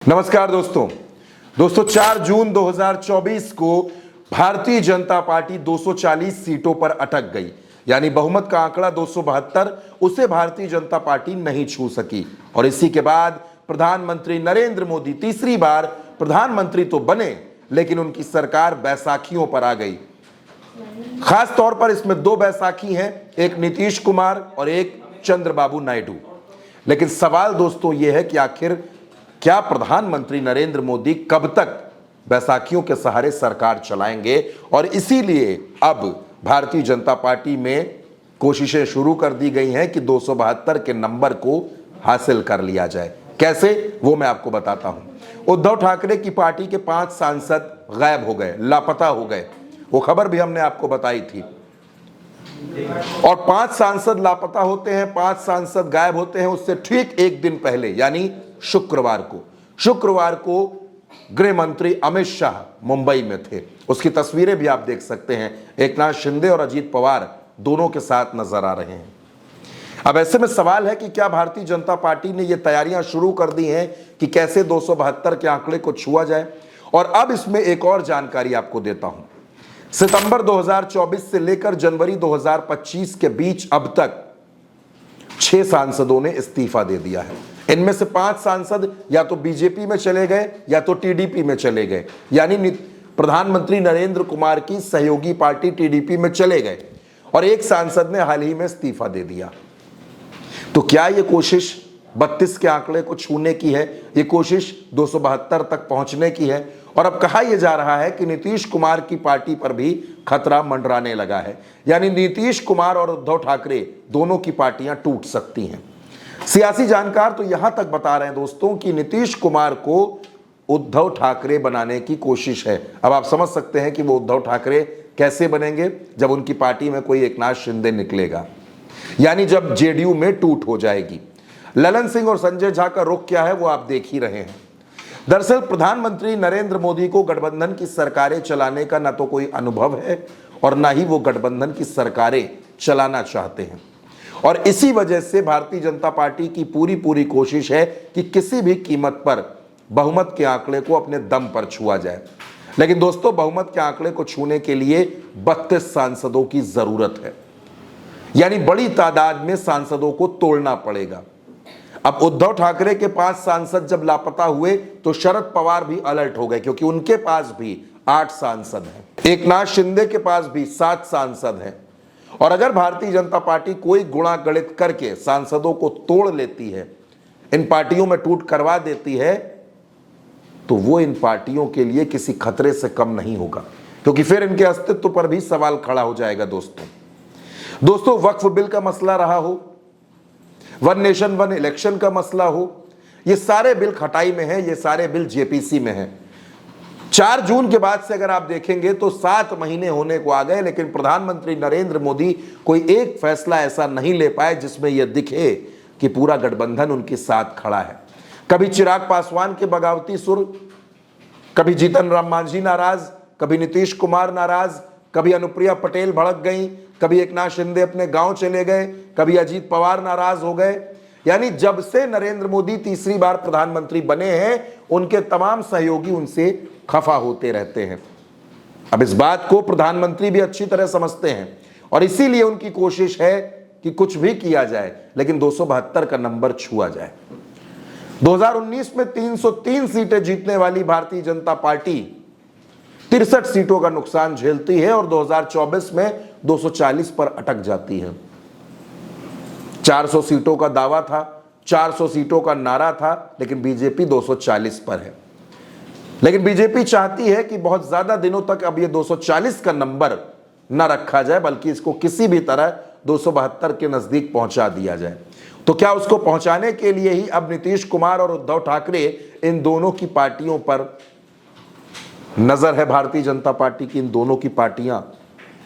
नमस्कार दोस्तों 4 जून 2024 को भारतीय जनता पार्टी 240 सीटों पर अटक गई। यानी बहुमत का आंकड़ा 272, उसे भारतीय जनता पार्टी नहीं छू सकी। और इसी के बाद प्रधानमंत्री नरेंद्र मोदी तीसरी बार प्रधानमंत्री तो बने, लेकिन उनकी सरकार बैसाखियों पर आ गई। खास तौर पर इसमें दो बैसाखी हैं, एक नीतीश कुमार और एक चंद्रबाबू नायडू। लेकिन सवाल दोस्तों यह है कि आखिर क्या प्रधानमंत्री नरेंद्र मोदी कब तक बैसाखियों के सहारे सरकार चलाएंगे? और इसीलिए अब भारतीय जनता पार्टी में कोशिशें शुरू कर दी गई हैं कि 272 के नंबर को हासिल कर लिया जाए। कैसे, वो मैं आपको बताता हूं। उद्धव ठाकरे की पार्टी के 5 सांसद गायब हो गए, लापता हो गए। वो खबर भी हमने आपको बताई थी। और 5 सांसद लापता होते हैं, 5 सांसद गायब होते हैं, उससे ठीक एक दिन पहले यानी शुक्रवार को गृह मंत्री अमित शाह मुंबई में थे। उसकी तस्वीरें भी आप देख सकते हैं। एकनाथ शिंदे और अजीत पवार दोनों के साथ नजर आ रहे हैं। अब ऐसे में सवाल है कि क्या भारतीय जनता पार्टी ने यह तैयारियां शुरू कर दी हैं कि कैसे 272 के आंकड़े को छुआ जाए? और अब इसमें एक और जानकारी आपको देता हूं। सितंबर 2024 से लेकर जनवरी 2025 के बीच अब तक 6 सांसदों ने इस्तीफा दे दिया है। इनमें से 5 सांसद या तो बीजेपी में चले गए या तो टीडीपी में चले गए, यानी प्रधानमंत्री नरेंद्र कुमार की सहयोगी पार्टी टीडीपी में चले गए। और एक सांसद ने हाल ही में इस्तीफा दे दिया। तो क्या यह कोशिश 32 के आंकड़े को छूने की है? यह कोशिश 272 तक पहुंचने की है? और अब कहा यह जा रहा है कि नीतीश कुमार की पार्टी पर भी खतरा मंडराने लगा है। यानी नीतीश कुमार और उद्धव ठाकरे दोनों की पार्टियां टूट सकती हैं। सियासी जानकार तो यहां तक बता रहे हैं दोस्तों कि नीतीश कुमार को उद्धव ठाकरे बनाने की कोशिश है। अब आप समझ सकते हैं कि वो उद्धव ठाकरे कैसे बनेंगे, जब उनकी पार्टी में कोई एकनाथ शिंदे निकलेगा, यानी जब जेडीयू में टूट हो जाएगी। ललन सिंह और संजय झा का रुख क्या है वो आप देख ही रहे हैं। दरअसल प्रधानमंत्री नरेंद्र मोदी को गठबंधन की सरकारें चलाने का ना तो कोई अनुभव है और ना ही वो गठबंधन की सरकारें चलाना चाहते हैं। और इसी वजह से भारतीय जनता पार्टी की पूरी कोशिश है कि किसी भी कीमत पर बहुमत के आंकड़े को अपने दम पर छुआ जाए। लेकिन दोस्तों, बहुमत के आंकड़े को छूने के लिए 32 सांसदों की जरूरत है, यानी बड़ी तादाद में सांसदों को तोड़ना पड़ेगा। अब उद्धव ठाकरे के 5 सांसद जब लापता हुए तो शरद पवार भी अलर्ट हो गए, क्योंकि उनके पास भी 8 सांसद हैं। एकनाथ शिंदे के पास भी 7 सांसद हैं। और अगर भारतीय जनता पार्टी कोई गुणा गणित करके सांसदों को तोड़ लेती है, इन पार्टियों में टूट करवा देती है, तो वो इन पार्टियों के लिए किसी खतरे से कम नहीं होगा, क्योंकि फिर इनके अस्तित्व पर भी सवाल खड़ा हो जाएगा। दोस्तों वक्फ बिल का मसला रहा हो, वन नेशन वन इलेक्शन का मसला हो, ये सारे बिल खटाई में है, ये सारे बिल जेपीसी में है। 4 जून के बाद से अगर आप देखेंगे तो 7 महीने होने को आ गए, लेकिन प्रधानमंत्री नरेंद्र मोदी कोई एक फैसला ऐसा नहीं ले पाए जिसमें यह दिखे कि पूरा गठबंधन उनके साथ खड़ा है। कभी चिराग पासवान के बगावती सुर, कभी जीतन राम मांझी नाराज, कभी नीतीश कुमार नाराज, कभी अनुप्रिया पटेल भड़क गई, कभी एकनाथ शिंदे अपने गांव चले गए, कभी अजीत पवार नाराज हो गए। यानी जब से नरेंद्र मोदी तीसरी बार प्रधानमंत्री बने हैं, उनके तमाम सहयोगी उनसे खफा होते रहते हैं। अब इस बात को प्रधानमंत्री भी अच्छी तरह समझते हैं और इसीलिए उनकी कोशिश है कि कुछ भी किया जाए, लेकिन 272 का नंबर छुआ जाए। 2019 में 303 सीटें जीतने वाली भारतीय जनता पार्टी 63 सीटों का नुकसान झेलती है और 2024 में 240 पर अटक जाती है। 400 सीटों का दावा था, 400 सीटों का नारा था, लेकिन बीजेपी 240 पर है। लेकिन बीजेपी चाहती है कि बहुत ज्यादा दिनों तक अब ये 240 का नंबर न रखा जाए, बल्कि इसको किसी भी तरह 272 के नजदीक पहुंचा दिया जाए। तो क्या उसको पहुंचाने के लिए ही अब नीतीश कुमार और उद्धव ठाकरे, इन दोनों की पार्टियों पर नजर है भारतीय जनता पार्टी की? इन दोनों की पार्टियां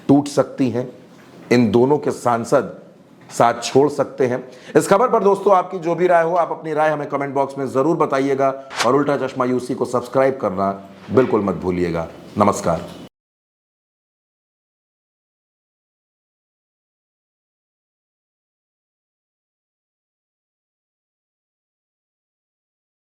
टूट सकती हैं, इन दोनों के सांसद साथ छोड़ सकते हैं। इस खबर पर दोस्तों आपकी जो भी राय हो, आप अपनी राय हमें कमेंट बॉक्स में जरूर बताइएगा और उल्टा चश्मा यूसी को सब्सक्राइब करना बिल्कुल मत भूलिएगा। नमस्कार।